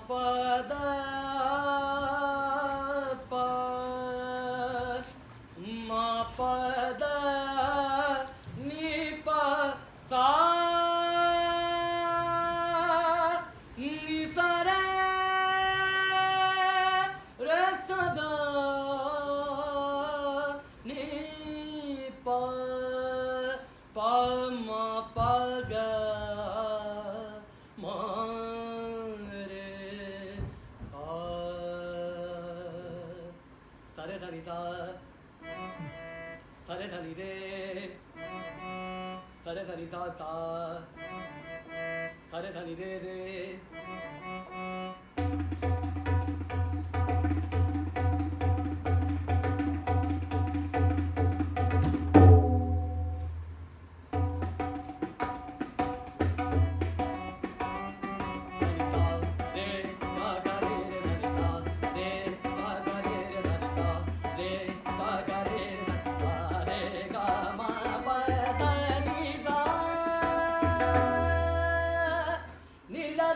पद प मा पद नि प सा नि सा रे स द नि प प म प ग म रे सा सा रे सा नि सा सा रे सा नि रे सा रे सा नि सा सा सा रे सा नि रे रे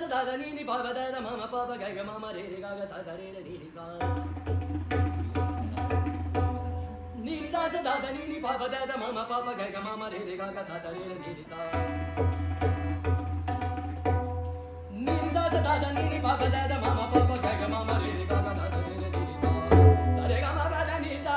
da da ni ni pa pa da da ma ma pa pa ga ga ma ma re re ga ga sa sa re re ni ni sa ni ni da sa da da ni ni pa pa da da ma ma pa pa ga ga ma ma re re ga ga sa sa re re ni ni sa ni ni da sa da da ni ni pa pa da da ma ma pa pa ga ga ma ma re re ga ga sa sa re re ni ni sa sa re ga ma pa da ni sa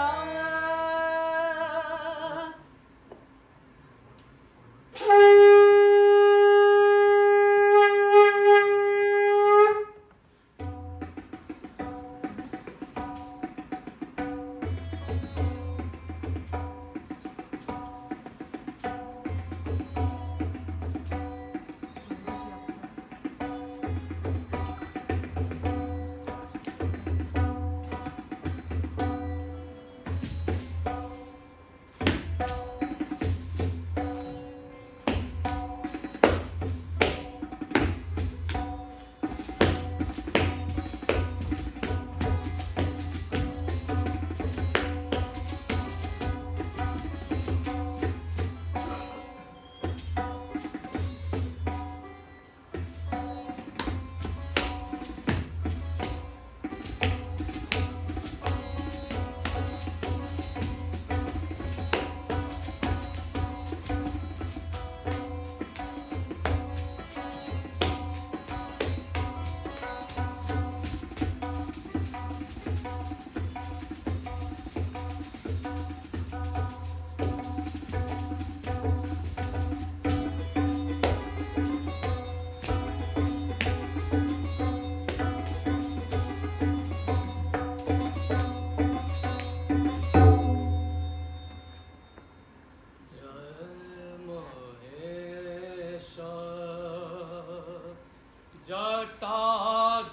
जटा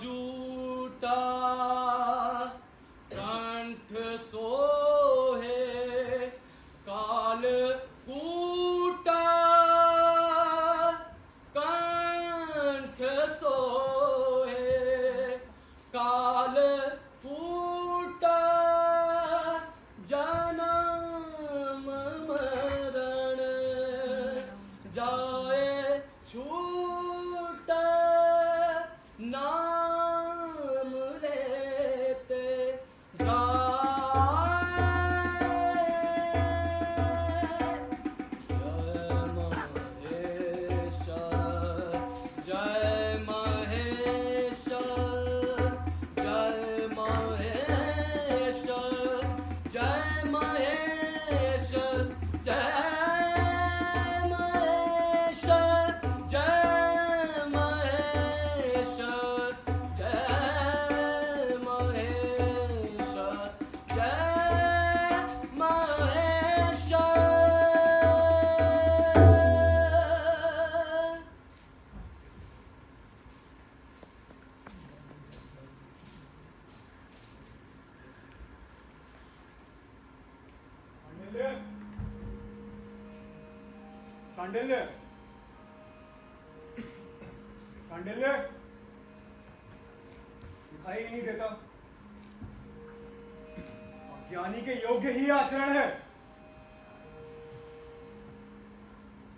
जूटा कंठ सोहे काल कूटा कंठ सोहे काल कूटा जन्म मरण जाए छूटा नाम लेते जय महेश जय महेश जय महेश जय महेश जय महेश जय महेश जय महेश सांडिल्य सांडिल्य दिखाई नहीं देता। ज्ञानी के योग्य ही आचरण है।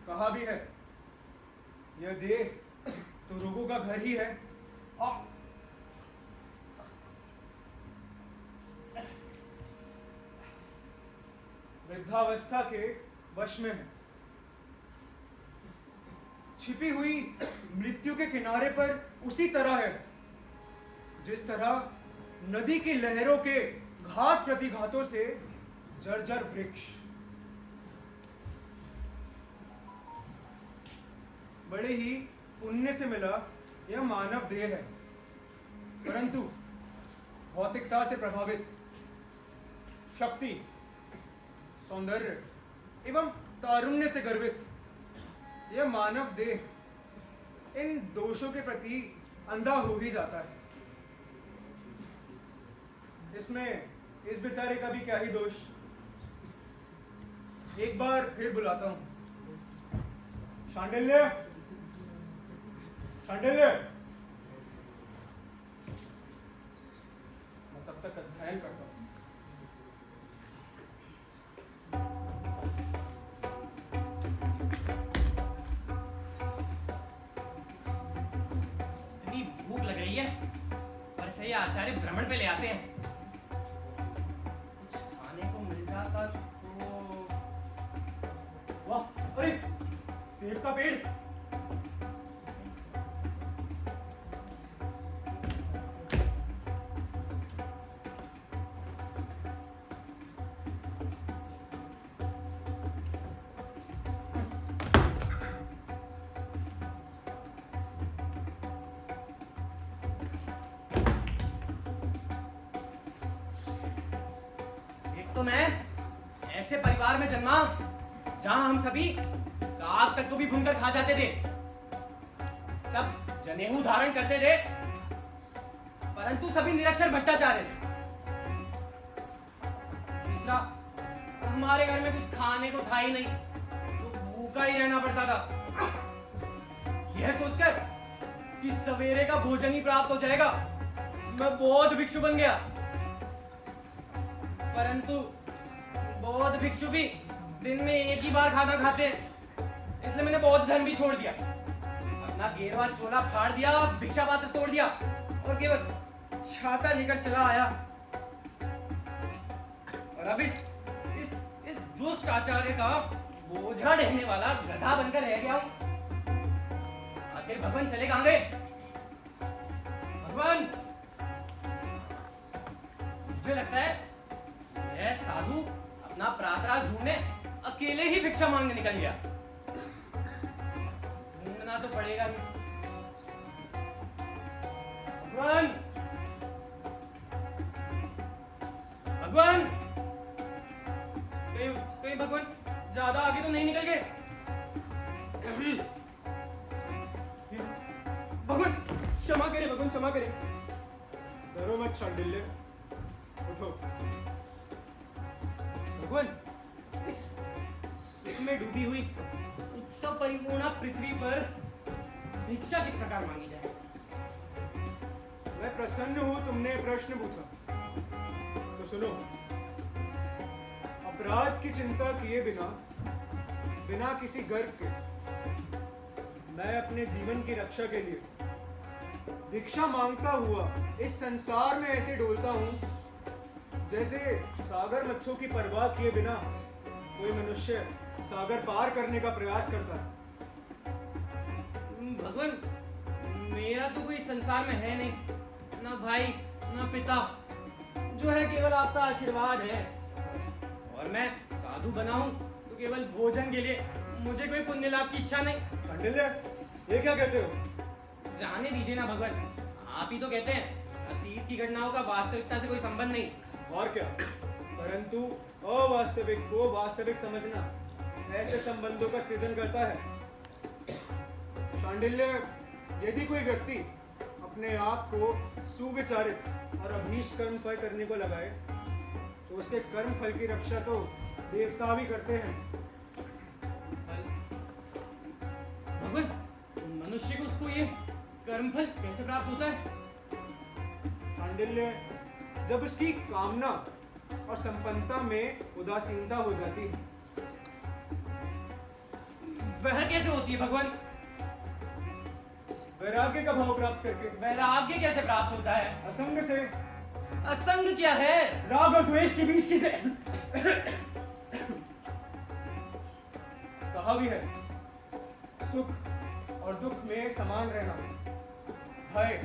कहा भी है यह देह तो रोगों का घर ही है। वृद्धावस्था के वश में है। छिपी हुई मृत्यु के किनारे पर उसी तरह है जिस तरह नदी की लहरों के घात प्रतिघातों से जर्जर वृक्ष। बड़े ही पुण्य से मिला यह मानव देह है, परंतु भौतिकता से प्रभावित शक्ति, सौंदर्य एवं तारुण्य से गर्वित यह मानव देह इन दोषों के प्रति अंधा हो ही जाता है। इसमें इस बेचारे का भी क्या ही दोष। एक बार फिर बुलाता हूं, शांडिल्य, शांडिल्य। मैं तब तक अध्ययन करता हूं। इतनी भूख लग रही है और सही आचार्य भ्रमण पे ले आते हैं। कुछ खाने को मिल जाता तो। वाह, अरे सेब का पेड़। तो मैं ऐसे परिवार में जन्मा जहां हम सभी काग तक को भी भूनकर खा जाते थे। सब जनेऊ धारण करते थे, परंतु सभी निरक्षर भ्रष्टाचार्य थे। दूसरा, हमारे घर में कुछ खाने को था ही नहीं, तो भूखा ही रहना पड़ता था। यह सोचकर कि सवेरे का भोजन ही प्राप्त हो जाएगा, मैं बौद्ध भिक्षु बन गया। परंतु बौद्ध भिक्षु भी दिन में एक ही बार खाना खाते हैं, इसलिए मैंने बौद्ध धर्म भी छोड़ दिया। अपना गेरवा चोला फाड़ दिया, भिक्षा पात्र तोड़ दिया और केवल छाता लेकर चला आया। और अब इस दुष्ट आचार्य का बोझा ढहने वाला गधा बनकर रह गया हूं। आखिर भगवान चले कहां गए? भगवान, मुझे लगता है यह साधु अपना प्रातराश ढूंढने अकेले ही भिक्षा मांगने निकल गया। ढूंढना तो पड़ेगा ही। भगवान, भगवान, कहीं भगवान ज्यादा आगे तो नहीं निकल गए? भगवान क्षमा करे, भगवान क्षमा करे। डरो मत शांडिल्य, उठो। भगवान, इस सुख में डूबी हुई उत्सव परिपूर्ण पृथ्वी पर भिक्षा किस प्रकार मांगी जाए? मैं प्रसन्न हूं तुमने प्रश्न पूछा, तो सुनो। अपराध की चिंता किए बिना किसी गर्व के मैं अपने जीवन की रक्षा के लिए भिक्षा मांगता हुआ इस संसार में ऐसे डोलता हूं जैसे सागर मच्छों की परवाह किए बिना कोई मनुष्य सागर पार करने का प्रयास करता है। भगवान, मेरा तो कोई संसार में है नहीं, ना भाई ना पिता, जो है केवल आपका आशीर्वाद है। और मैं साधु बना हूं तो केवल भोजन के लिए, मुझे कोई पुण्य लाभ की इच्छा नहीं। शांडिल्य, ये क्या कहते हो? जाने दीजिए ना भगवान, आप ही तो कहते हैं अतीत की घटनाओं का वास्तविकता से कोई संबंध नहीं। और क्या, परंतु अवास्तविक को वास्तविक समझना ऐसे संबंधों का सृजन करता है। शांडिल्य, यदि कोई व्यक्ति अपने आप को सुविचारित और अभीष्ट कर्म फल करने को लगाए तो उसके कर्म फल की रक्षा तो देवता भी करते हैं। भगवान, मनुष्य को उसको ये कर्मफल कैसे प्राप्त होता है? शांडिल्य, जब उसकी कामना और संपन्नता में उदासीनता हो जाती है। वह कैसे होती है भगवान? वैराग्य का भाव प्राप्त करके। वैराग्य कैसे प्राप्त होता है? असंग से। असंग क्या है? राग और द्वेष के बीच की से कहा भी है, सुख और दुख में समान रहना, भय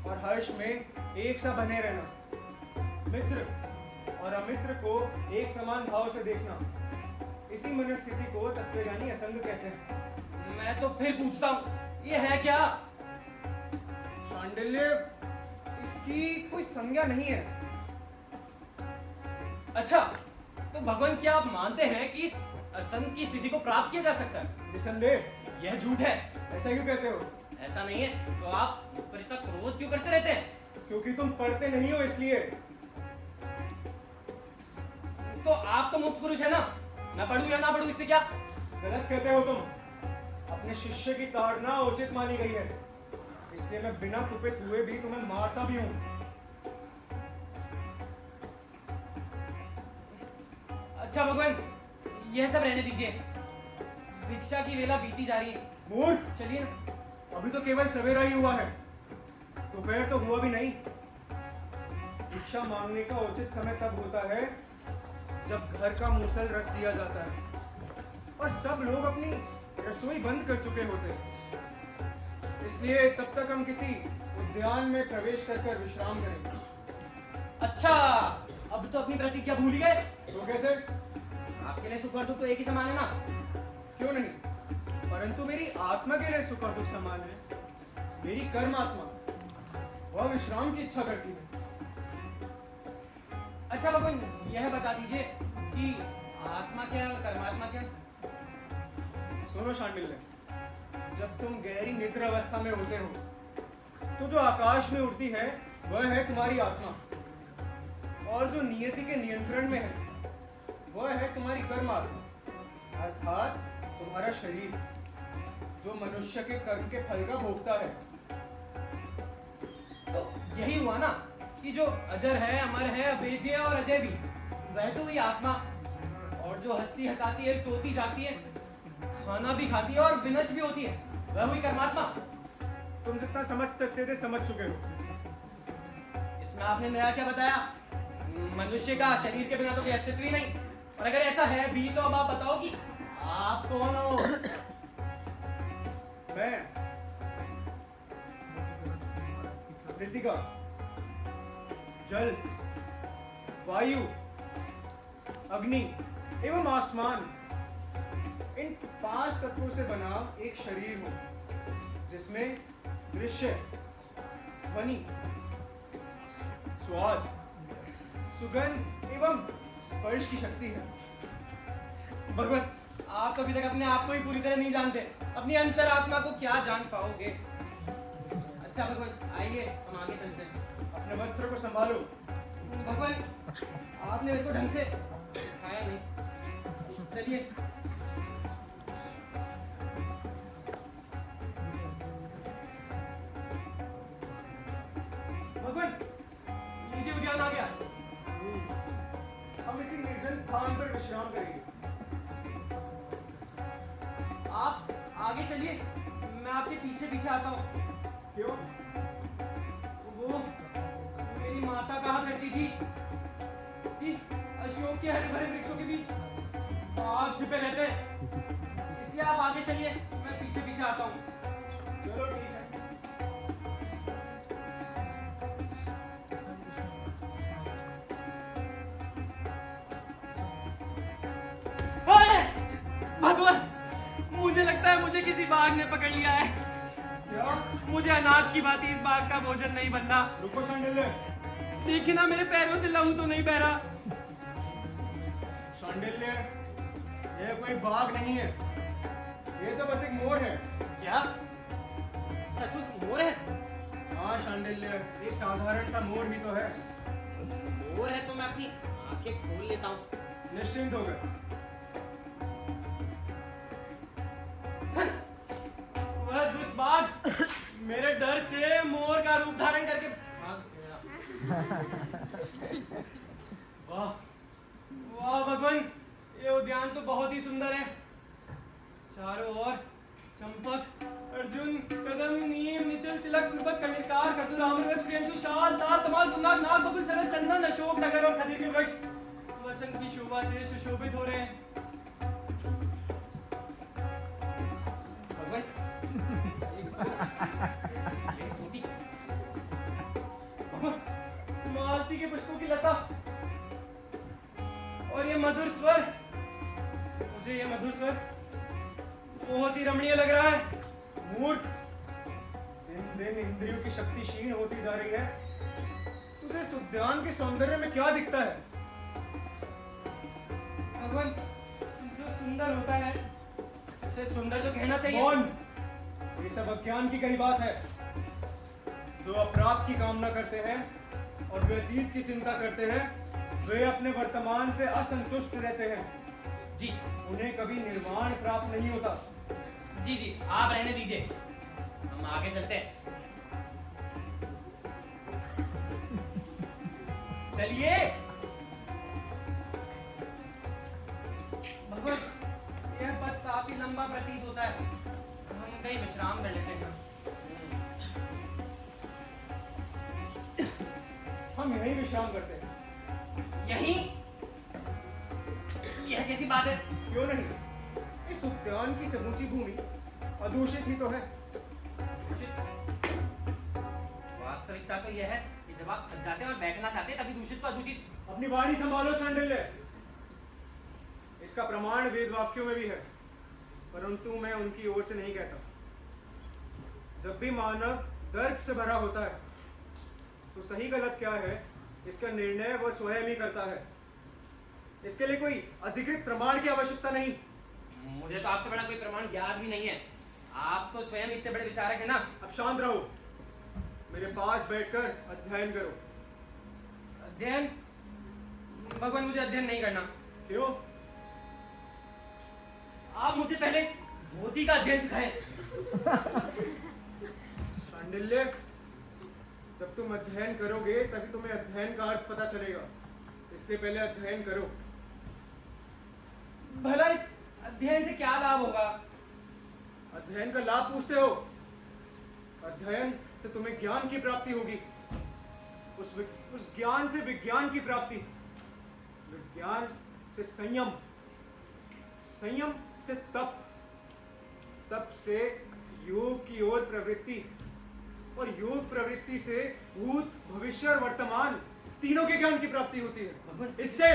और हर्ष में एक सा बने रहना, मित्र और अमित्र को एक समान भाव से देखना, इसी मनस्थिति को तत्वज्ञानी असंग कहते हैं। मैं तो फिर पूछता हूँ, ये है क्या? शांडिल्य, इसकी कोई संज्ञा नहीं है। अच्छा, तो भगवान क्या आप मानते हैं कि इस असंग की स्थिति को प्राप्त किया जा सकता है? निसंदेह। यह झूठ है। ऐसा क्यों कहते हो? ऐसा नहीं है तो आप मुझ पर इतना क्रोध क्यों करते रहते हैं? क्योंकि तुम पढ़ते नहीं हो इसलिए। तो आप तो मुक्त पुरुष है ना, मैं पढ़ूं या ना पढ़ूं इससे क्या? गलत कहते हो तुम। अपने शिष्य की ताड़ना उचित मानी गई है, इसलिए मैं बिना कुपित हुए भी तुम्हें मारता भी हूं। अच्छा भगवान, यह सब रहने दीजिए, भिक्षा की वेला बीती जा रही है। मूर्ख, चलिए ना। अभी तो केवल सवेरा ही हुआ है, दोपहर तो हुआ भी नहीं। भिक्षा मांगने का उचित समय तब होता है जब घर का मूसल रख दिया जाता है और सब लोग अपनी रसोई बंद कर चुके होते हैं। इसलिए तब तक हम किसी उद्यान में प्रवेश कर विश्राम करेंगे। अच्छा, अब तो अपनी प्रतिज्ञा भूल गए। तो कैसे? आपके लिए सुख और दुख तो एक ही समान है ना? क्यों नहीं, परंतु मेरी आत्मा के लिए सुख और दुख समान है। मेरी कर्म आत्मा, वह विश्राम की इच्छा करती है। अच्छा भगवान, यह बता दीजिए कि आत्मा क्या है और कर्मात्मा क्या? सुनो शांडिल्य, जब तुम गहरी निद्रा अवस्था में होते हो तो जो आकाश में उड़ती है वह है तुम्हारी आत्मा, और जो नियति के नियंत्रण में है वह है तुम्हारी कर्म आत्मा, अर्थात तुम्हारा शरीर, जो मनुष्य के कर्म के फल का भोगता है। तो यही हुआ ना कि जो अजर है, अमर है, अभेद्य और अजय भी, वह तो हुई आत्मा, और जो हंसती हंसाती है, सोती जाती है, खाना भी खाती है और विनष्ट भी होती है, वह हुई कर्मात्मा। तुम जितना समझ सकते थे समझ चुके हो। इसमें आपने नया क्या बताया? मनुष्य का शरीर के बिना तो कोई अस्तित्व ही नहीं, और अगर ऐसा है भी तो अब आप बताओ कि आप कौन हो? मैं मृतिका, जल, वायु, अग्नि एवं आसमान, इन 5 तत्वों से बना एक शरीर हूं, जिसमें दृश्य, ध्वनि, स्वाद, सुगंध एवं स्पर्श की शक्ति है। भगवत, आप तो अभी तक अपने आप को ही पूरी तरह नहीं जानते, अपनी अंतरात्मा को क्या जान पाओगे? अच्छा भगवान, आइए हम आगे चलते हैं। अपने वस्त्र को संभालो। भगवान, आपने मेरे को ढंग से सिखाया नहीं। चलिए। भगवान, लीजिए उद्यान आ गया। हम इसी निर्जन स्थान पर विश्राम करेंगे। आप आगे चलिए, मैं आपके पीछे पीछे आता हूँ। क्यों? वो मेरी माता कहा करती थी कि अशोक के हरे भरे वृक्षों के बीच बाघ छिपे रहते हैं, इसलिए आप आगे चलिए, मैं पीछे पीछे आता हूँ। चलो ठीक है। भगवान, मुझे लगता है मुझे किसी बाघ ने पकड़ लिया है। क्या? मुझे अनाज की भांति इस बाघ का भोजन नहीं बनना। रुको शांडिल्य। देखिए ना, मेरे पैरों से लहू तो नहीं बह रहा। शांडिल्य, यह कोई बाघ नहीं है, ये तो बस एक मोर है। क्या सचमुच मोर है? हाँ शांडिल्य, एक साधारण सा मोर ही तो है। मोर है तो मैं अपनी आंखें खोल लेता हूँ। निश्चिंत हो गए। वह दुष्ट बाघ मेरे डर से मोर का रूप धारण करके भाग गया। वाह वाह भगवान, ये उद्यान तो बहुत ही सुंदर है। चारों ओर चंपक, अर्जुन, कदम, नीम, निचल, तिलक, कुर्बत, कर्णिकार, खजूर, आम्रवृक्ष, प्रियंशु, शाल, ताल, तमाल, गुलनाग, नाग, बबुल, सरल, चंदन, अशोक, नगर और खजूर के वृक्ष वसंत की शोभा से सुशोभित हो रहे हैं। मधुर स्वर, मुझे ये मधुर स्वर बहुत ही रमणीय लग रहा है। मूर्ख, दिन दिन इंद्रियों की शक्ति क्षीण होती जा रही है। तुझे इस उद्यान के सौंदर्य में क्या दिखता है? भगवान, जो सुंदर होता है उसे सुंदर तो कहना चाहिए। कौन? ये सब अज्ञान की कही बात है। जो अपराध की कामना करते हैं और वे अतीत की चिंता करते हैं, वे अपने वर्तमान से असंतुष्ट रहते हैं। जी उन्हें कभी निर्वाण प्राप्त नहीं होता। जी जी, आप रहने दीजिए, हम आगे चलते हैं। चलिए भगवान, यह पथ काफी लंबा प्रतीत होता है, हम कहीं विश्राम कर लेते हैं। हम यहीं विश्राम करते हैं। यहीं? यह कैसी बात है? क्यों नहीं? इस उद्यान की समूची भूमि अदूषित ही तो है। वास्तविकता तो यह है कि जब आप थक जाते हैं और बैठना चाहते हैं तभी दूषित को अदूषित। अपनी वाणी संभालो शांडिल्य। इसका प्रमाण वेद वाक्यों में भी है, परंतु मैं उनकी ओर से नहीं कहता। जब भी मानव दर्प से भरा होता है तो सही गलत क्या है इसका निर्णय वह स्वयं ही करता है। इसके लिए कोई अधिकृत प्रमाण की आवश्यकता नहीं। मुझे तो आपसे बड़ा कोई प्रमाण ज्ञात भी नहीं है, आप तो स्वयं इतने बड़े विचारक हैं ना। अब शांत रहो, मेरे पास बैठकर अध्ययन करो। अध्ययन? भगवान, मुझे अध्ययन नहीं करना। क्यों? आप मुझे पहले इस धोती का अध्ययन सिखाएं। शांडिल्य, जब तुम अध्ययन करोगे तभी तुम्हें अध्ययन का अर्थ पता चलेगा। इससे पहले अध्ययन करो। भला इस अध्ययन से क्या लाभ होगा? अध्ययन का लाभ पूछते हो? अध्ययन से तुम्हें ज्ञान की प्राप्ति होगी। उस ज्ञान से विज्ञान की प्राप्ति, विज्ञान से संयम, संयम से तप, तप से योग की ओर प्रवृत्ति, और योग प्रवृत्ति से भूत, भविष्य और वर्तमान तीनों के ज्ञान की प्राप्ति होती है। इससे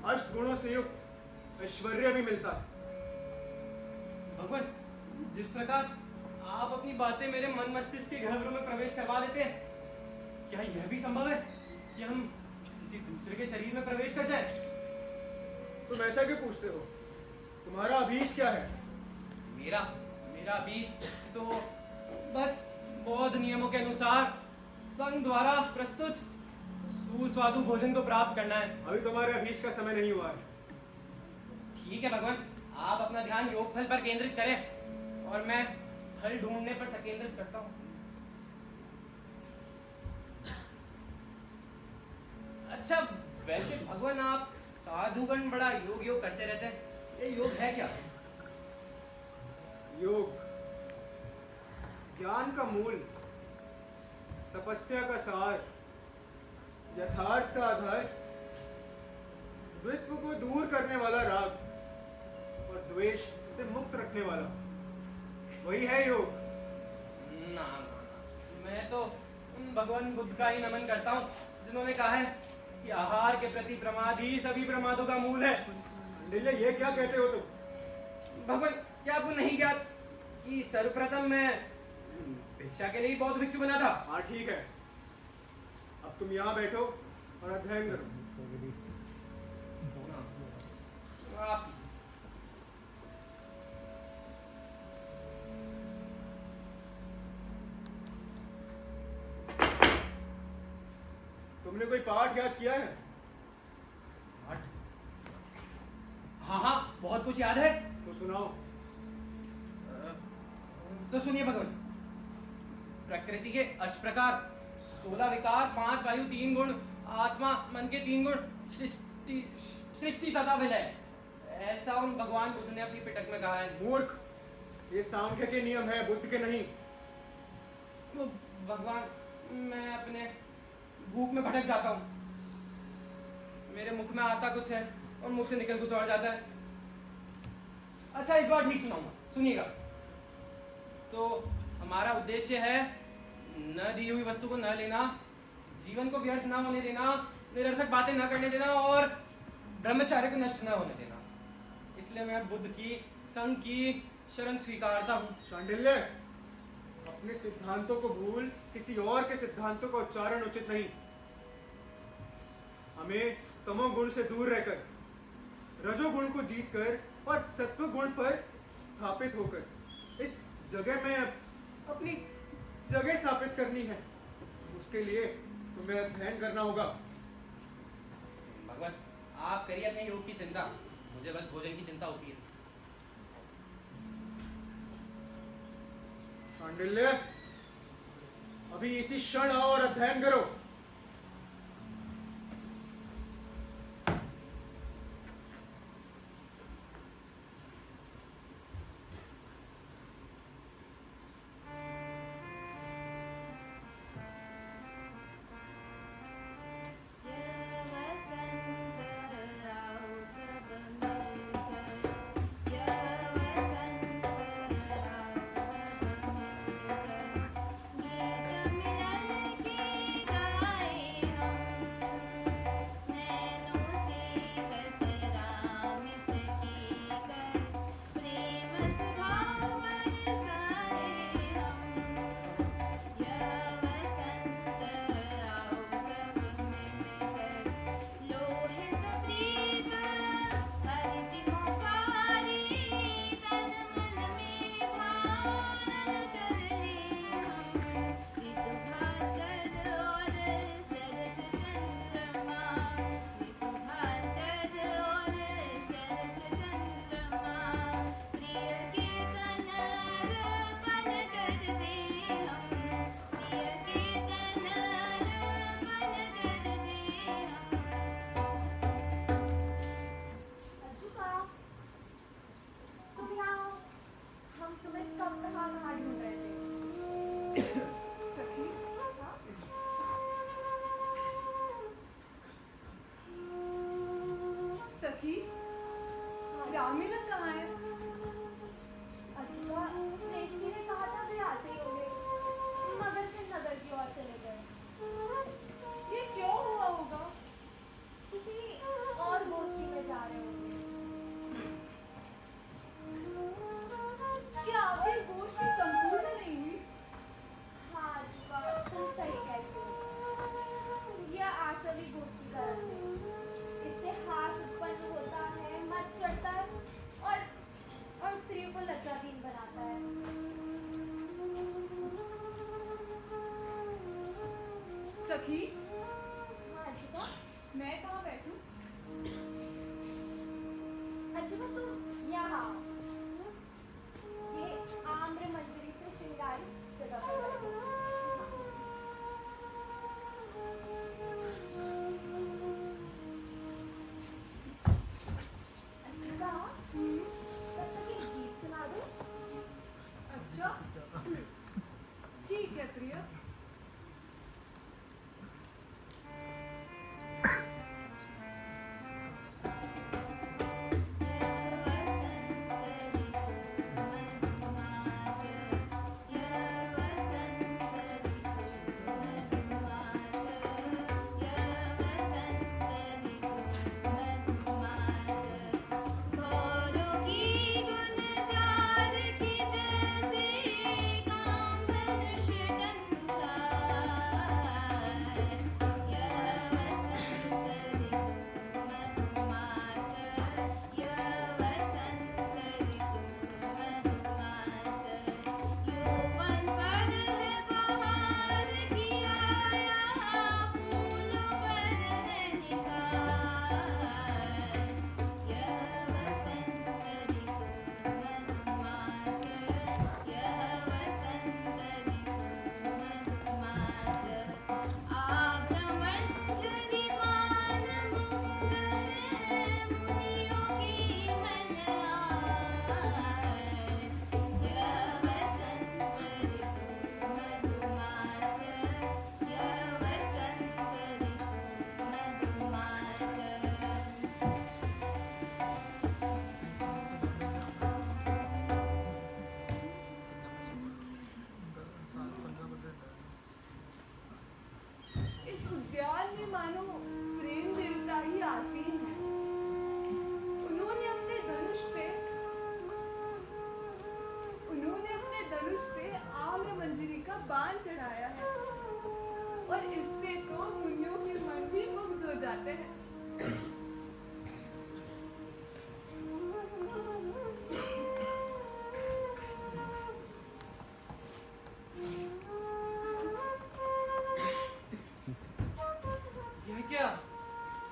अष्ट गुणों से युक्त ऐश्वर्य भी मिलता है। भगवान, जिस प्रकार आप अपनी बातें मेरे मन मस्तिष्क के गहवरों में प्रवेश करवा लेते हैं, क्या यह भी संभव है कि हम किसी दूसरे के शरीर में प्रवेश कर जाएं? तुम ऐसा क्यों पूछते हो? तुम्हारा अभीष्ट क्या है? मेरा मेरा अभीष्ट तो बस बौद्ध नियमों के अनुसार संघ द्वारा प्रस्तुत सुस्वादु भोजन को प्राप्त करना है। अभी तुम्हारे अभीष्ट का समय नहीं हुआ है। ठीक है भगवान, आप अपना ध्यान योग फल पर केंद्रित करें और मैं फल ढूंढने पर संकेंद्रित करता हूँ। अच्छा, वैसे भगवान, आप साधुगण बड़ा योग योग करते रहते हैं, ये योग है क्या? योग ज्ञान का मूल, तपस्या का सार, यथार्थ का आधार, द्वित्व को दूर करने वाला राग और द्वेष से मुक्त रखने वाला, वही है योग। ना, मैं तो उन भगवान बुद्ध का ही नमन करता हूँ जिन्होंने कहा है कि आहार के प्रति प्रमाद ही सभी प्रमादों का मूल है। नीले, ये क्या कहते हो तुम? भगवान, क्या आपको नहीं ज्ञात कि सर्वप्रथम मैं भिक्षा के लिए ही बौद्ध भिक्षु बना था? हाँ ठीक है, अब तुम यहाँ बैठो और अध्ययन करो। आप तुमने कोई पाठ याद किया है? हाँ हाँ, बहुत कुछ याद है। तो सुनाओ। तो सुनिए भगवान, प्रकृति के अष्ट प्रकार, 16 विकार, 5 वायु, 3 गुण, आत्मा, मन के 3 गुण, सृष्टि तथा विलय, ऐसा उन भगवान बुद्ध ने अपनी पिटक में कहा है। मूर्ख, ये सांख्य के नियम है, बुद्ध के नहीं। तो भगवान, मैं अपने भूख में भटक जाता हूँ। मेरे मुख में आता कुछ है और मुख से निकल कुछ और जाता है। अच्छा, इस बार ठीक सुनाऊंगा, सुनिएगा। तो हमारा उद्देश्य है न दी हुई वस्तु को न लेना, जीवन को व्यर्थ न होने देना, निरर्थक बातें न करने देना और ब्रह्मचार्य को नष्ट न होने देना। इसलिए मैं बुद्ध की संघ की शरण स्वीकारता हूँ। शांडिल्य, अपने सिद्धांतों को भूल किसी और के सिद्धांतों का उच्चारण उचित नहीं। हमें तमोगुण से दूर रहकर रजोगुण को जीतकर और सत्व गुण पर स्थापित होकर इस जगह में अपनी जगह स्थापित करनी है। उसके लिए तुम्हें अध्ययन करना होगा। भगवान, आप करिए अपने योग की चिंता, मुझे बस भोजन की चिंता होती है। शांडिल्य, अभी इसी क्षण आओ और अध्ययन करो। सखी, राममिलन कहाँ है? अजुआ, श्रेष्ठी ने कहा था वे आते ही होंगे, मगर फिर नगर की ओर चले गए। ये क्यों हुआ होगा? किसी और गोष्ठी में जा रहे होंगे। क्या आपकी गोष्ठी संपूर्ण नहीं हुई? हाँ अजुआ, तुम सही कहती हो। यह आसवी गोष्ठी का रस है। इससे हास उत्पन्न होता है, मत चढ़ता है और स्त्रियों को लज्जाधीन बनाता है। सखी, हाँ अजुआ, मैं कहाँ बैठूं? अजुआ तुम यहाँ आओ। ये आम्र मंजरी से श्रृंगारित जगह पर बैठो। अजुआ, तब तक एक गीत सुना दो। अच्छा, ठीक है प्रिय। वसंत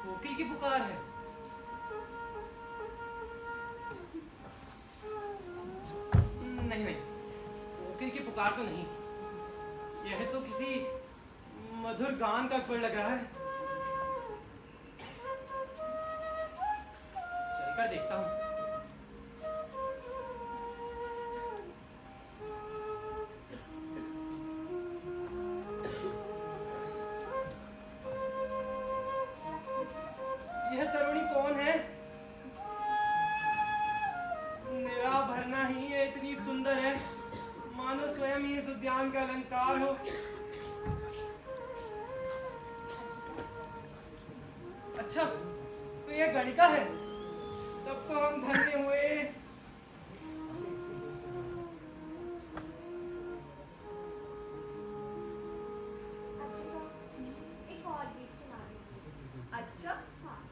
कोकिल की पुकार है। नहीं नहीं, कोकिल की पुकार तो नहीं, यह तो किसी मधुर गान का स्वर लग रहा है। चलकर देखता हूँ। यह तरुणी कौन है? निरा भरना ही ये इतनी सुंदर है, मानो स्वयं ही इस उद्यान का अलंकार हो। अच्छा, तो यह गणिका है। तब तो हम धन्य हुए। अच्छा, एक और गीत सुना दीजिए। अच्छा, हाँ।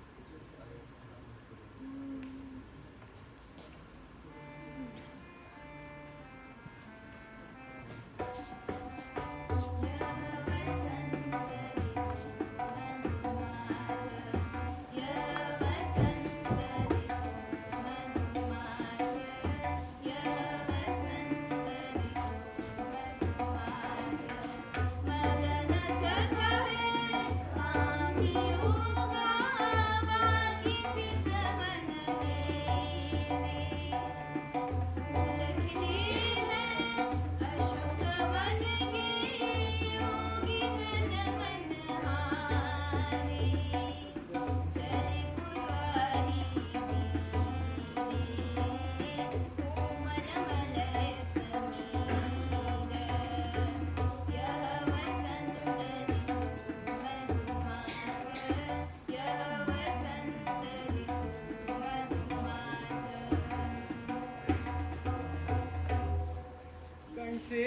कंठ से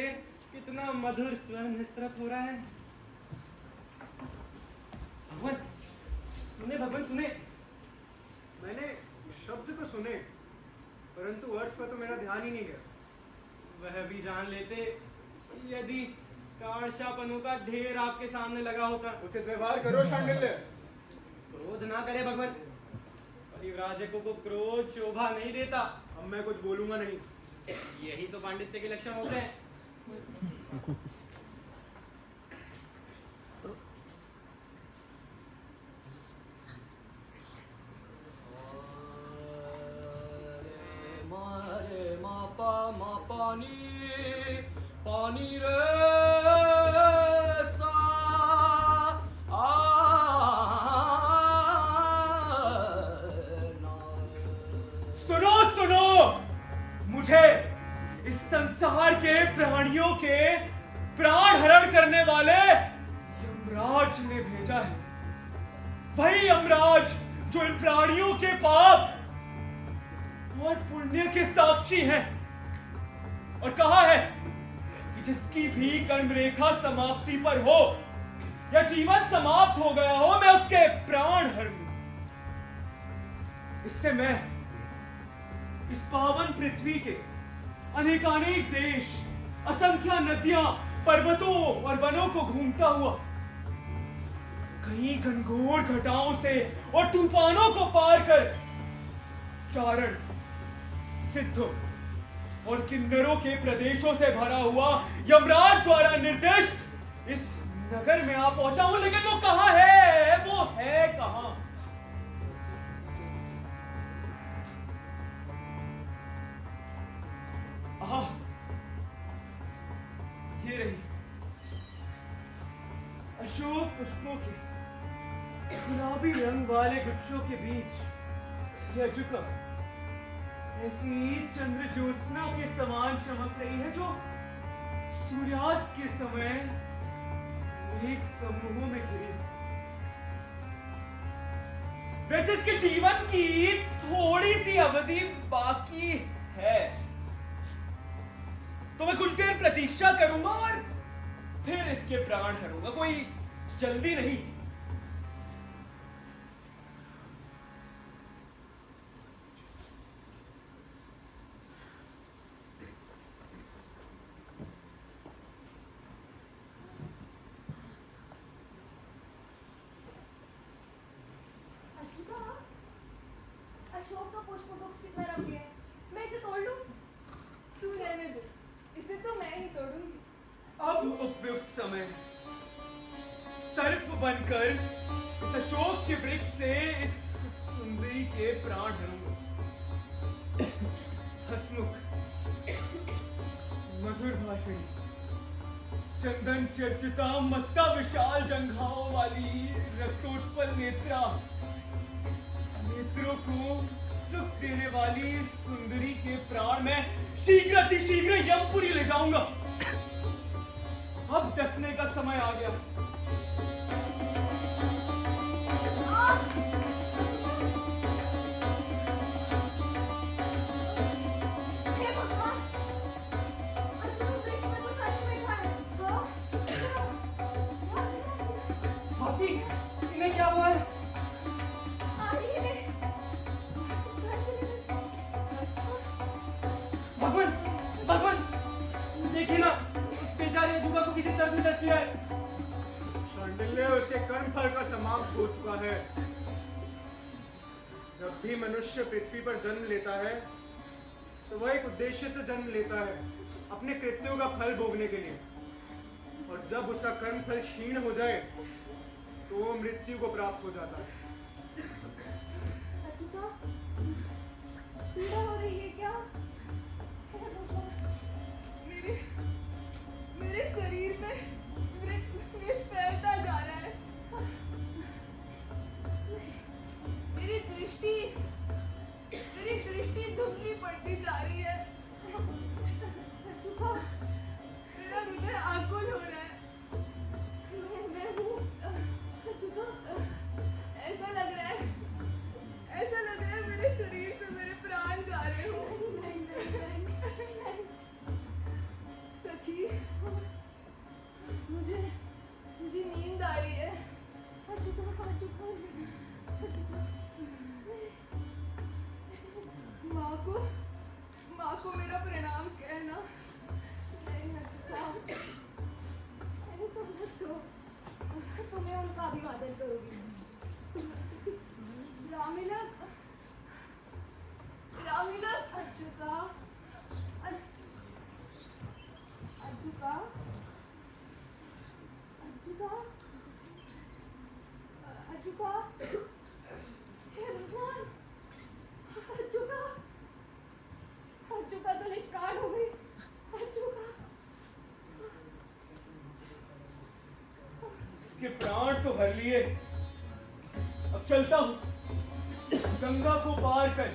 कितना मधुर स्वर निस्तृत हो रहा है। भगवान सुने, भगवान सुने। मैंने शब्द तो सुने, परंतु अर्थ पर तो मेरा ध्यान ही नहीं गया। वह भी जान लेते यदि ताड़शापनों का ढेर आपके सामने लगा होता। उचित व्यवहार करो शांडिल्य। क्रोध ना करे भगवान, परिव्राजकों को क्रोध शोभा नहीं देता। अब मैं कुछ बोलूंगा नहीं। यही तो पांडित्य के लक्षण होते हैं। मारे मापा मापानी पानी रे सा आ सुनो सुनो, मुझे इस संसार के प्राणियों के प्राण हरण करने वाले यमराज ने भेजा है। वही यमराज जो इन प्राणियों के पाप और पुण्य के साक्षी हैं, और कहा है कि जिसकी भी कर्म रेखा समाप्ति पर हो या जीवन समाप्त हो गया हो, मैं उसके प्राण हर लूं। इससे मैं इस पावन पृथ्वी के अनेकानेक देश, असंख्य नदियां, पर्वतों और वनों को घूमता हुआ कहीं घनघोर घटाओं से और तूफानों को पार कर चारण, सिद्धों और किन्नरों के प्रदेशों से भरा हुआ यमराज द्वारा निर्दिष्ट इस नगर में आ पहुंचा हूं। लेकिन वो कहां है? वो है कहां? आहा, ये रही अशोक पुष्पों के गुलाबी रंग वाले गुच्छों के बीच यह झुका ऐसी चंद्र ज्योत्सना के समान चमक रही है जो सूर्यास्त के समय एक समूहों में घिरी। वैसे इसके जीवन की थोड़ी सी अवधि बाकी है, तो मैं कुछ देर प्रतीक्षा करूंगा और फिर इसके प्राण करूंगा। कोई जल्दी नहीं। अशोक का पुष्प गुच्छ कितना रम्य है। मैं इसे तोड़ लूं? तू रहने दे, इसे तो मैं ही तोड़ूंगी। अब उपयुक्त समय, सर्प बनकर इस अशोक के वृक्ष से इस सुंदरी के प्राण हरूंगा। हसमुख, मधुर भाषणी, चंदन चर्चिता, मत्ता विशाल जंघाओं वाली रक्तोत्पल नेत्रा, नेत्रों को सुख देने वाली सुंदरी के प्राण में शीघ्र अतिशीघ्र यमपुरी ले जाऊंगा। अब डसने का समय आ गया। हे भगवान, अजून वृक्ष में तो सर्प बैठा है। हाँ? भक्ति, इन्हें क्या हुआ है? भगवान, भगवान, देखिए ना, उस बेचारे अजूबा को किसी सर्प ने डस लिया है। शांडिल्य, उसके कर्मफल का समाप्त हो चुका है। जब भी मनुष्य पृथ्वी पर जन्म लेता है तो वह एक उद्देश्य से जन्म लेता है, अपने कृत्यों का फल भोगने के लिए। और जब उसका कर्मफल क्षीण हो जाए तो वो मृत्यु को प्राप्त हो जाता है। अजूबा, पीड़ा हो रही है क्या? हे भगवान, मेरे शरीर में विष फैलता जा रहा है। मेरी दृष्टि धुंधली पड़ती जा रही है। अजूबा, मेरा हृदय आकुल हो रहा है। मैं हूँ। अजूबा, ऐसा लग रहा है मेरे शरीर से मेरे प्राण जा रहे हो। नहीं। सखी, मुझे नींद आ रही है। अजूबा, माँ को मेरा प्रणाम कहना। नहीं अजूबा, ऐसा मत करो। तुम्हें उनका अभिवादन करोगी। रामिलक, अजूबा, अजूबा, अजूबा, हे भगवान, अजूबा तो निष्प्राण हो गई। अजूबा, इसके प्राण तो हर लिए। अब चलता हूँ गंगा को पार कर,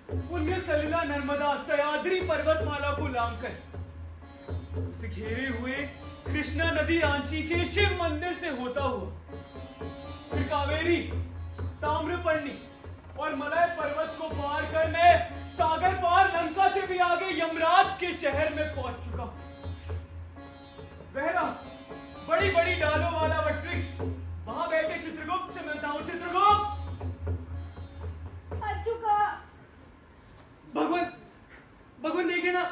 पुण्य सलिला नर्मदा सयाद्री पर्वतमाला को लांग कर उसे घेरे हुए कृष्णा नदी रांची के शिव मंदिर से होता हुआ फिर कावेरी, ताम्रपर्णी और मलय पर्वत को पार कर मैं सागर पार लंका से भी आगे यमराज के शहर में पहुंच चुका हूं। वह रहा बड़ी बड़ी डालों वाला वटवृक्ष, वहां बैठे चित्रगुप्त से मिलता हूं। चित्रगुप्त, अजूबा, भगवान देखिए ना,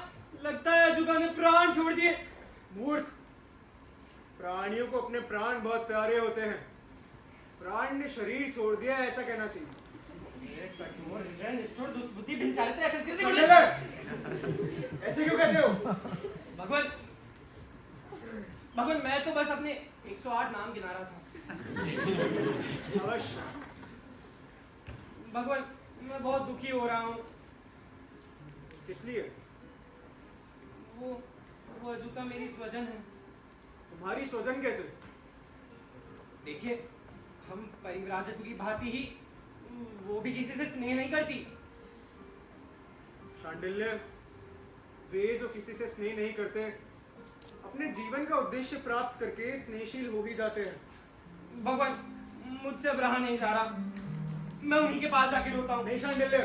लगता है अजूबा ने प्राण छोड़ दिए। मूर्ख, प्राणियों को अपने प्राण बहुत प्यारे होते हैं। प्राण ने शरीर छोड़ दिया ऐसा कहना चाहिए। बुद्धि भिनचालते ऐसे कैसे बोले? शांडिल्य, ऐसे क्यों कहते हो? भगवान, मैं तो बस अपने 108 नाम गिना रहा था। अवश्य। भगवान, मैं बहुत दुखी हो रहा हूँ। किस लिए? वो अजूबा मेरी स्वजन है। तुम्हारी स्वजन कैसे? देखिए, हम परिव्राजक की भांति ही, वो भी किसी से स्नेह नहीं करती। शांडिल्य, वे जो किसी से स्नेह नहीं करते अपने जीवन का उद्देश्य प्राप्त करके स्नेहशील हो ही जाते हैं। भगवान, मुझसे अब रहा नहीं जा रहा। मैं उन्हीं के पास जाके रोता हूँ। नहीं शांडिल्य,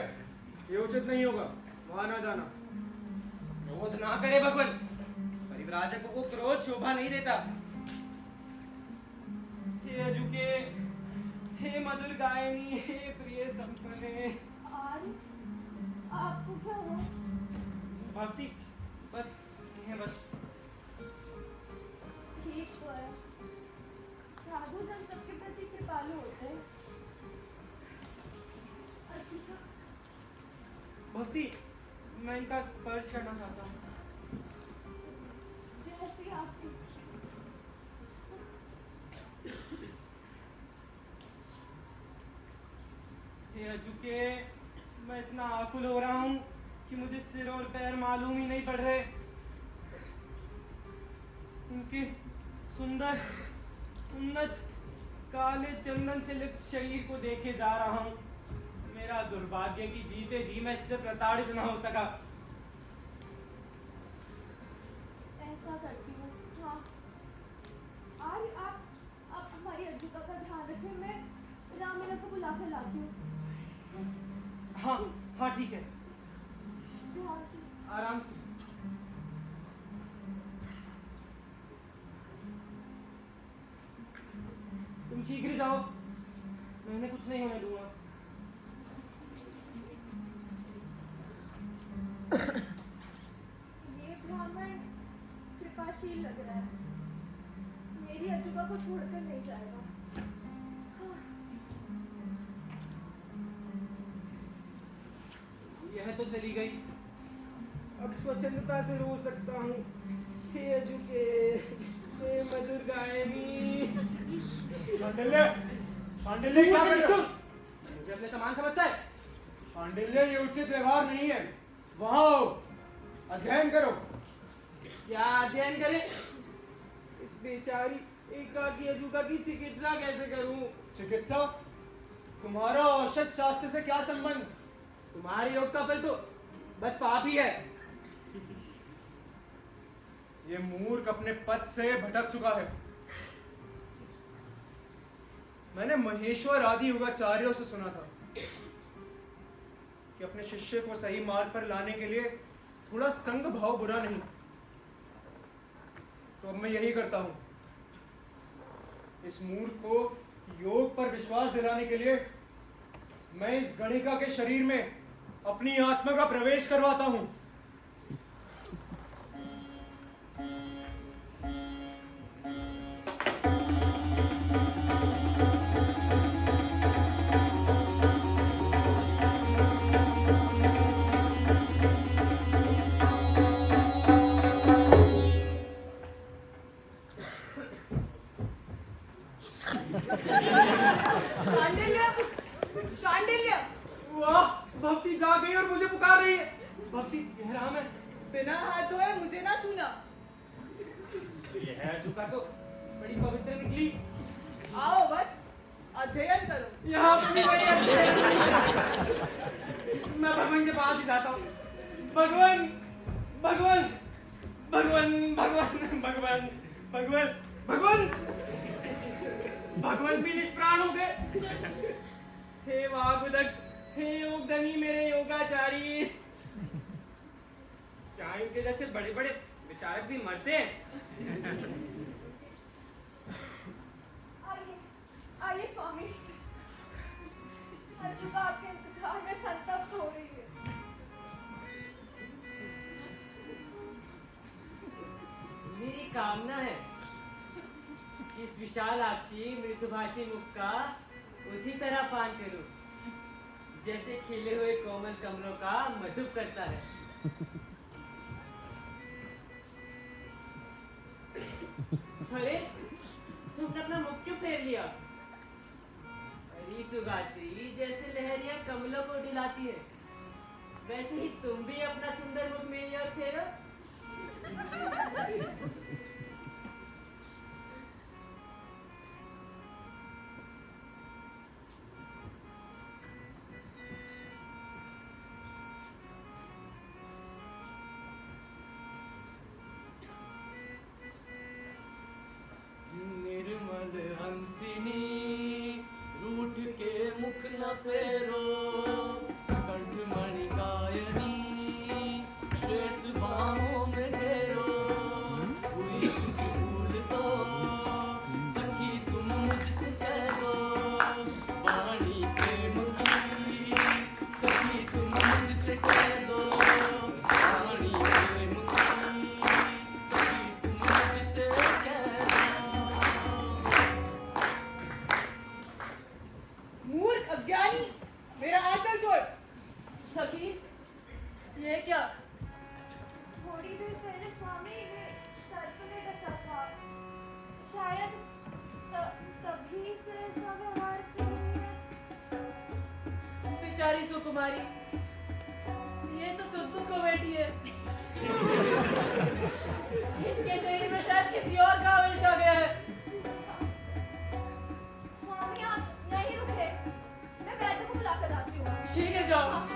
ये उचित नहीं होगा, वहां ना जाना। क्रोध ना करे भगवान, परिव्राजकों को क्रोध शोभा नहीं देता। हे अजुके, हे मधुर गायनी, हे प्रिय संपने। आर्य, आपको क्या हुआ? भक्ति, बस स्नेह बस। ठीक तो है, साधु जन सबके प्रति कृपालु होते हैं। अजूबा, भक्ति, मैं इनका स्पर्श करना चाहता हूँ। जैसी आपकी हे अजुके, मैं इतना आकुल हो रहा हूँ कि मुझे सिर और पैर मालूम ही नहीं पड़ रहे। इनके सुंदर उन्नत काले चंदन से लिप्त शरीर को देखे जा रहा हूँ। मेरा दुर्भाग्य कि जीते जी मैं इससे प्रताड़ित न हो सका। ऐसा करती हूँ। हाँ, आज आप हमारी अज्जुका का ध्यान रखें। मैं रामलला को बुला कर लाती हूँ। हाँ हाँ ठीक है, ध्यान से। आराम से। तुम शीघ्र जाओ, मैं इन्हें कुछ नहीं होने दूंगा। ये ब्राह्मण कृपाशील लग रहा है। मेरी अज्जुका को छोड़कर नहीं जाएगा। हाँ। यह तो चली गई, अब स्वच्छंदता से रो सकता हूँ। हे अजुके, हे मधुर गायनी। शांडिल्य, शांडिल्य क्या कर रहे हो? मुझे अपने समान समझता है? शांडिल्य, ये उचित व्यवहार नहीं है। वहां आओ, अध्ययन करो। क्या अध्ययन करें? इस बेचारी एकाकी अजुका की चिकित्सा कैसे करूं? चिकित्सा? तुम्हारा औषध शास्त्र से क्या संबंध? तुम्हारे योग का फल तो बस पाप ही है। ये मूर्ख अपने पद से भटक चुका है। मैंने महेश्वर आदि योगाचार्यों से सुना था कि अपने शिष्य को सही मार्ग पर लाने के लिए थोड़ा संग भाव बुरा नहीं। तो अब मैं यही करता हूं। इस मूर्ख को योग पर विश्वास दिलाने के लिए मैं इस गणिका के शरीर में अपनी आत्मा का प्रवेश करवाता हूं। शांडिल्य, शांडिल्य, वाह, भक्ति जाग गई और मुझे पुकार रही है। भक्ति चेहरा में बिना हाथ धोए मुझे ना छूना। यह अजुका तो बड़ी पवित्र निकली। आओ वत्स, अध्ययन करो। यहाँ पे भी वही अध्ययन। मैं भगवान के पास ही जाता हूँ। भगवान, भगवान, भगवान, भगवान, भगवान, भगवान, भगवान, भगवान भी निष्प्राण हो गए। हे वागुदक, हे योगधनी, मेरे योगाचारी। क्या इनके जैसे बड़े बड़े विचारक भी मरते हैं? आइए, आइए स्वामी। अज्जुका आपके इंतजार में संतप्त हो रही है। मेरी कामना है कि इस विशालाक्षी मृदुभाषी मुख का उसी तरह पान करूं जैसे खिले हुए कोमल कमलों का मधु करता है। अरे तुमने अपना मुख क्यों फेर लिया? अरे सुगात्री जैसे लहरियां कमलों को डिलाती है वैसे ही तुम भी अपना सुंदर मुख मेरी ओर फेरो। निर्मल हंसिनी रूठ के मुख न फेरो, कंठमणि गायनी श्वेत बाहों में घेरो। हुई कुछ भूल तो सखी तुम मुझसे कह दो, वाणी प्रेम की सखी तुम मुझसे कह दो, वाणी प्रेम की सखी तुम मुझसे कह दो। मूर्ख अज्ञानी, मेरा आंचल छोड़। सखी ये क्या? थोड़ी देर पहले स्वामी ने सर पे डसा था। शायद तभी से ऐसा व्यवहार कर रही है। बेचारी सुकुमारी, ये तो सुद्दू को बेटी है। इसके शरीर में शायद किसी और का आवेश आ गया है। स्वामी आप यहीं रुके, मैं वैद्य को बुलाकर लाती हूँ। ठीक है, जाओ।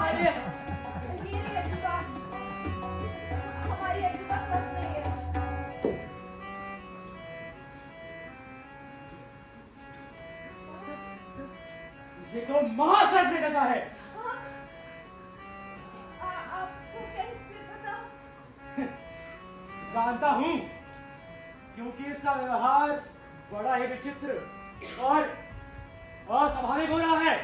अरे, ये नहीं अज्जुका, हमारी अज्जुका स्वस्थ नहीं है। इसे तो महासर्प ने डसा है। आपको कैसे पता? जानता हूँ, क्योंकि इसका व्यवहार बड़ा ही विचित्र और अस्वाभाविक हो रहा है।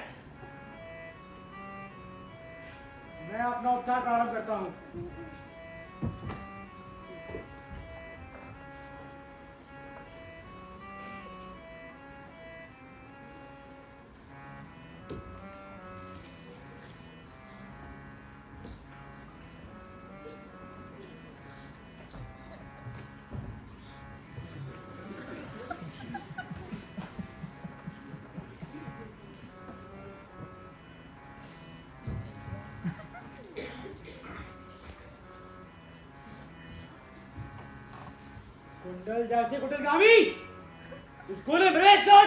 मैं अपना उपचार प्रारंभ करता हूँ। कुंडल जैसे कुटिलगामी इस गोले में प्रवेश कर।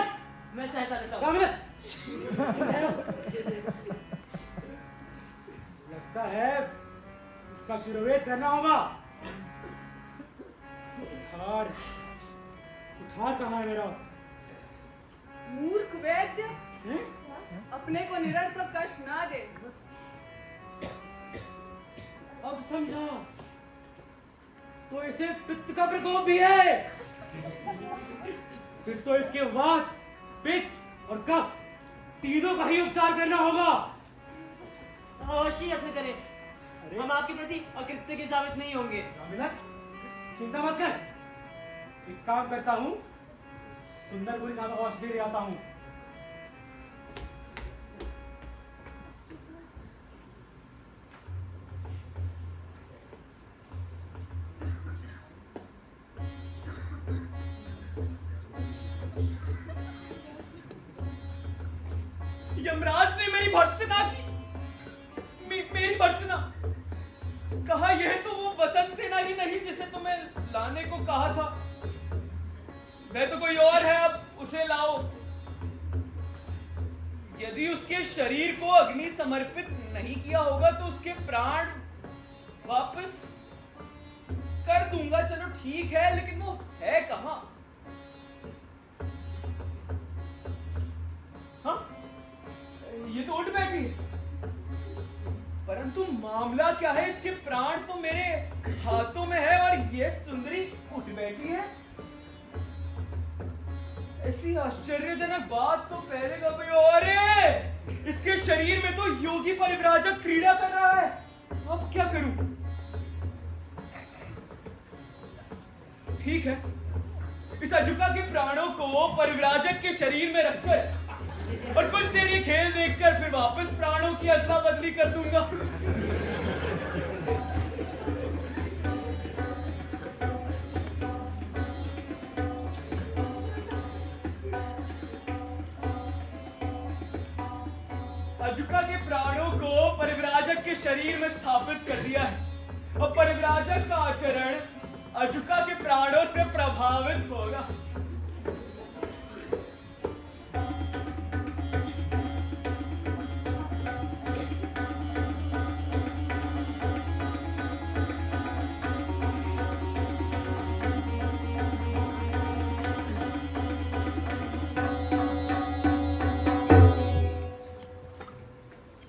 मैं सहायता देता हूँ। सामने। लगता है इसका शिरोवेद करना होगा। कुठार कहाँ है मेरा? मूर्ख वैद्य, हैं? अपने को निरर्थक कष्ट ना दे। अब समझा, तो इसे पित्त का प्रकोप भी है। फिर तो इसके वात, पित्त और कफ तीनों का ही उपचार करना होगा। अवश्य यत्न करें। हम आपके प्रति अकृत्य के साबित नहीं होंगे। रामलक, चिंता मत कर। एक काम करता हूँ, सुंदरपुरी नामक औषधि ले आता हूँ। यमराज ने मेरी भर्त्सना की। मेरी भर्त्सना। कहा यह तो वो वसंत सेना ही नहीं जिसे तुम्हें लाने को कहा था। वह तो कोई और है, अब उसे लाओ। यदि उसके शरीर को अग्नि समर्पित नहीं किया होगा तो उसके प्राण वापस कर दूंगा। चलो ठीक है, लेकिन वो है कहां? हाँ, ये तो उठ बैठी है। परंतु मामला क्या है? इसके प्राण तो मेरे हाथों में है और ये सुंदरी उठ बैठी है। ऐसी आश्चर्यजनक बात तो पहले कभी। अरे, इसके शरीर में तो योगी परिव्राजक क्रीड़ा कर रहा है। अब क्या करूं? ठीक है, इस अजुका के प्राणों को परिव्राजक के शरीर में रखकर और कुछ देर ये खेल देखकर फिर वापस प्राणों की अदला बदली कर दूंगा। अजुका के प्राणों को परिव्राजक के शरीर में स्थापित कर दिया है। अब परिव्राजक का आचरण अजुका के प्राणों से प्रभावित होगा।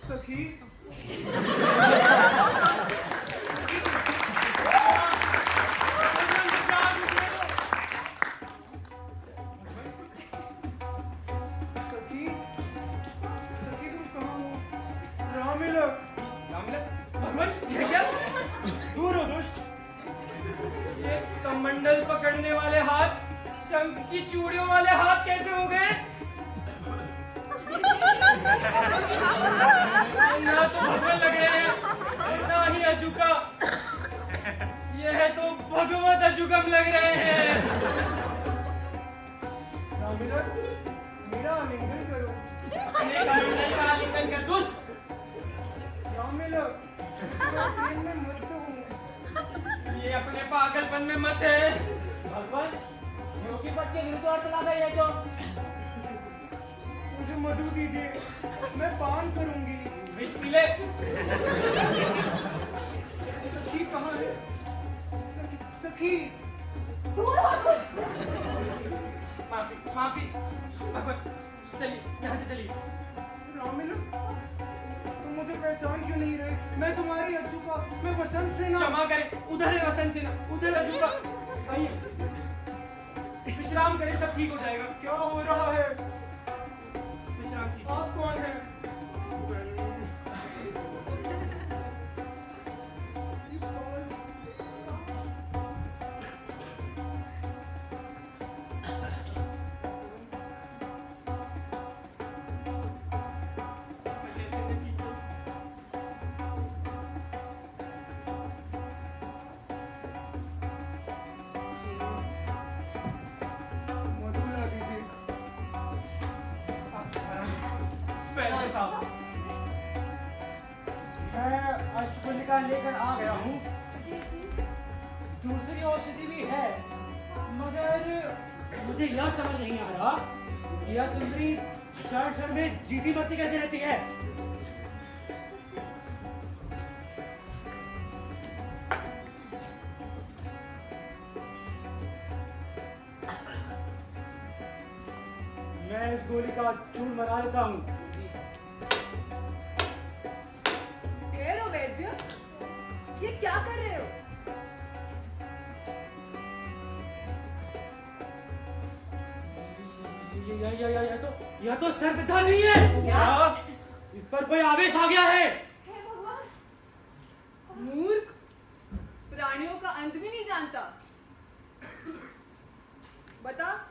सखी, ये चूड़ियों वाले हाथ कैसे हो गए? ना तो भगवान लग रहे हैं ना ही अजूका। यह तो भगवत अजूकम लग रहे हैं। राममिलन, मेरा आलिंगन करो। अनेक आलिंगन का आलिंगन कर दुष्ट। राममिलन, प्रेम में मत हो। ये अपने पागलपन में मत है। भगवान योगी पद के विरुद्ध वार्तालाप है ये तो। मुझे मधु दीजिए, मैं पान करूंगी। विष पी ले। सखी कहाँ है? सखी। दूर हो कुछ। माफी माफी। भगवान चलिए यहाँ से चलिए। राममिलन, तुम मुझे पहचान क्यों नहीं रहे? मैं तुम्हारी अजूका, मैं वसंत सेना। क्षमा करें, उधर है वसंत सेना, उधर अजूका। आइए विश्राम करें, सब ठीक हो जाएगा। क्या हो रहा है? विश्राम कीजिए। आप कौन हैं? कैसे हैं, ठीक हो? मधु ला दीजिए। पहले साहब मैं अष्टकुलिका लेकर आ गया हूँ। जी जी। दूसरी औषधि भी है, मगर मुझे यह समझ नहीं आ रहा कि यह सुंदरी क्षण में जीती मरती कैसे रहती है। मैं इस गोली का चूर मरा देता हूँ। कह रो वैद्य, ये क्या कर रहे हो? यह तो सर्वथा नहीं है। क्या? इस पर कोई आवेश आ गया है। हे भगवान। मूर्ख, प्राणियों का अंत भी नहीं जानता। बता,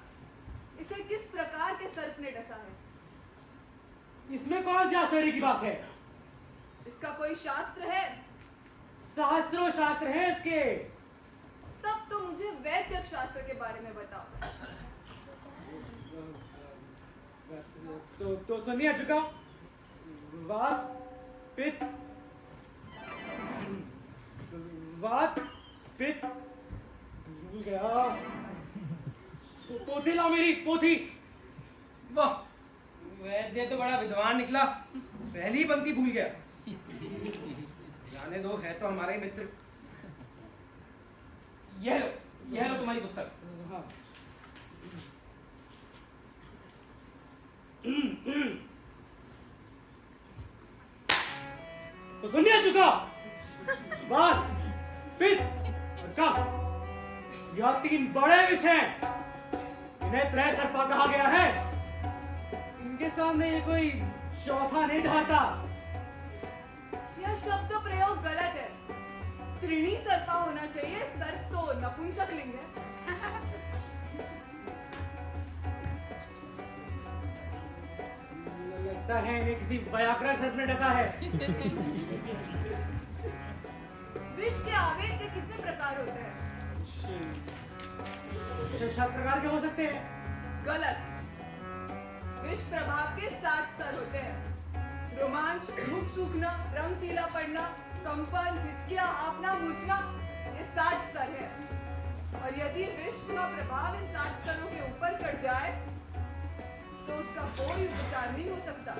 इसे किस प्रकार के सर्प ने डसा है? इसमें कौन सी आश्चर्य की बात है? इसका कोई शास्त्र है? सहस्रों शास्त्र हैं इसके। तब तो मुझे वैद्य शास्त्र के बारे में बताओ। तो सुनिए अजुका, वात पित्त भूल गया। पोथी लाओ, मेरी पोथी। वाह, वैद्य तो बड़ा विद्वान निकला, पहली पंक्ति भूल गया। जाने दो, है तो हमारा ही मित्र। यह लो तुम्हारी पुस्तक। हाँ। तो सुनिए अजुका, वात पित्त और कफ, यह तीन बड़े विषय हैं। इन्हें त्रय सर्पा कहा गया है। इनके सामने ये कोई चौथा नहीं ढाता। यह शब्द प्रयोग गलत है। त्रिणी सर्पा होना चाहिए, सर्प तो नपुंसक लिंग है। लगता है इन्हें किसी व्याकरण सर्प ने डसा है। विष के आवेग के कितने प्रकार होते हैं? सात प्रकार के हो सकते हैं। गलत। विष प्रभाव के 7 स्तर होते हैं। रोमांच, मुख सूखना, रंग पीला पड़ना, कंपन, हिचकियां, हाफना, मूर्छना, ये 7 स्तर है। और यदि विष का प्रभाव इन 7 स्तरों के ऊपर चढ़ जाए तो उसका कोई उपचार नहीं हो सकता।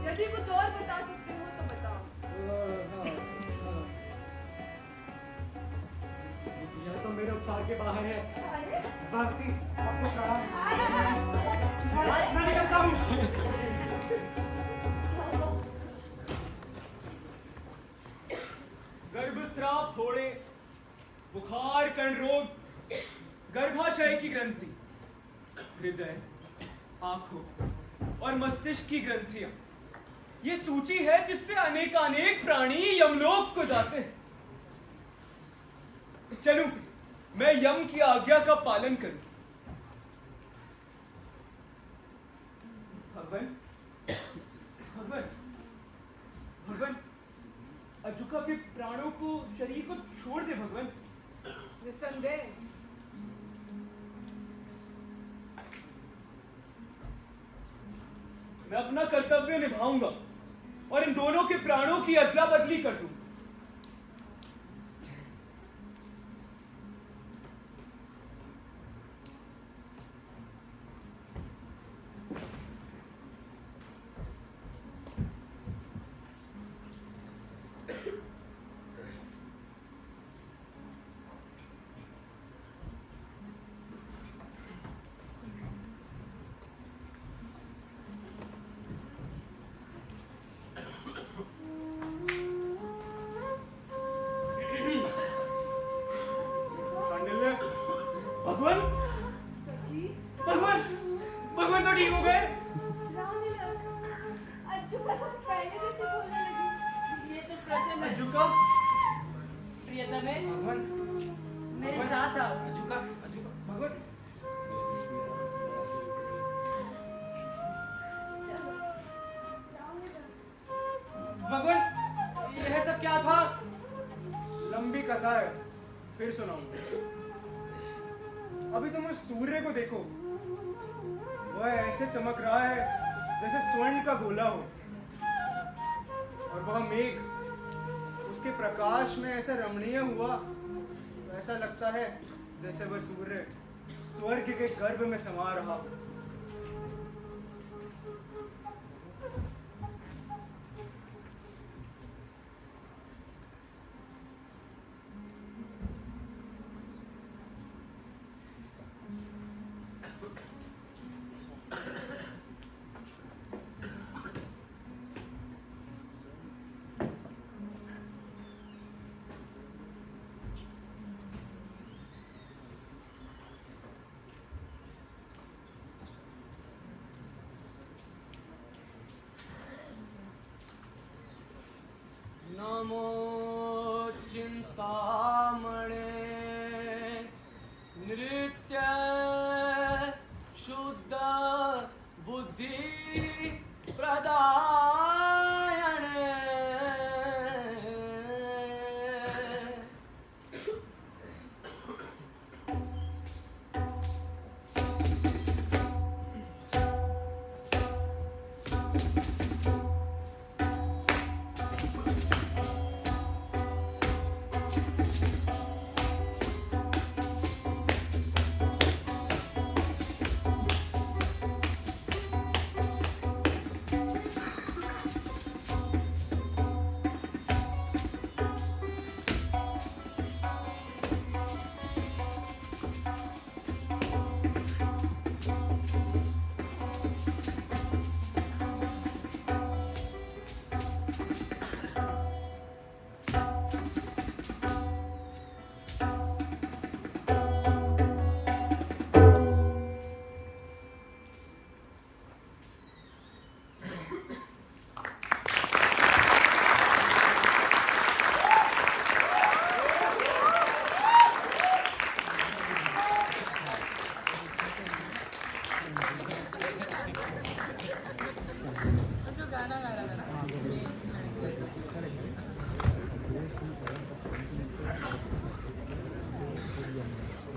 यदि कुछ और बता सकते हो तो बताओ। यह तो मेरे उपचार के बाहर है। अरे भक्ति, आपको प्रणाम। अरे मैं निकलता हूँ। गर्भस्राव, फोड़े, बुखार, कर्ण रोग, गर्भाशय की ग्रंथि, हृदय, आंखों और मस्तिष्क की ग्रंथियां, ये सूची है जिससे अनेकानेक प्राणी यमलोक को जाते हैं। चलूं मैं यम की आज्ञा का पालन करूं। भगवान, भगवान, भगवान, अजुका के प्राणों को, शरीर को छोड़ दे भगवान। निसंदेह मैं अपना कर्तव्य निभाऊंगा और इन दोनों के प्राणों की अदला बदली कर दूं। शांडिल्य, भगवान, सखी भगवान, भगवान तो ठीक हो गए। राम अज्जुका तो पहले जैसे बोलने लगी। ये तो प्रसन्न है। अजुका, प्रियतमे, भगवान, मेरे साथ आओ। अजुका, अजुका, भगवान। चलो राम भगवान, यह सब क्या था? लंबी कथा है, फिर सुनाऊंगा। अभी तुम उस सूर्य को देखो, वह ऐसे चमक रहा है जैसे स्वर्ण का गोला हो, और वह मेघ उसके प्रकाश में ऐसा रमणीय हुआ, ऐसा लगता है जैसे वह सूर्य स्वर्ग के गर्भ में समा रहा हो। नमो चिंतामणे नृत्य शुद्ध बुद्धि प्रदायणे जो गाना गा रहा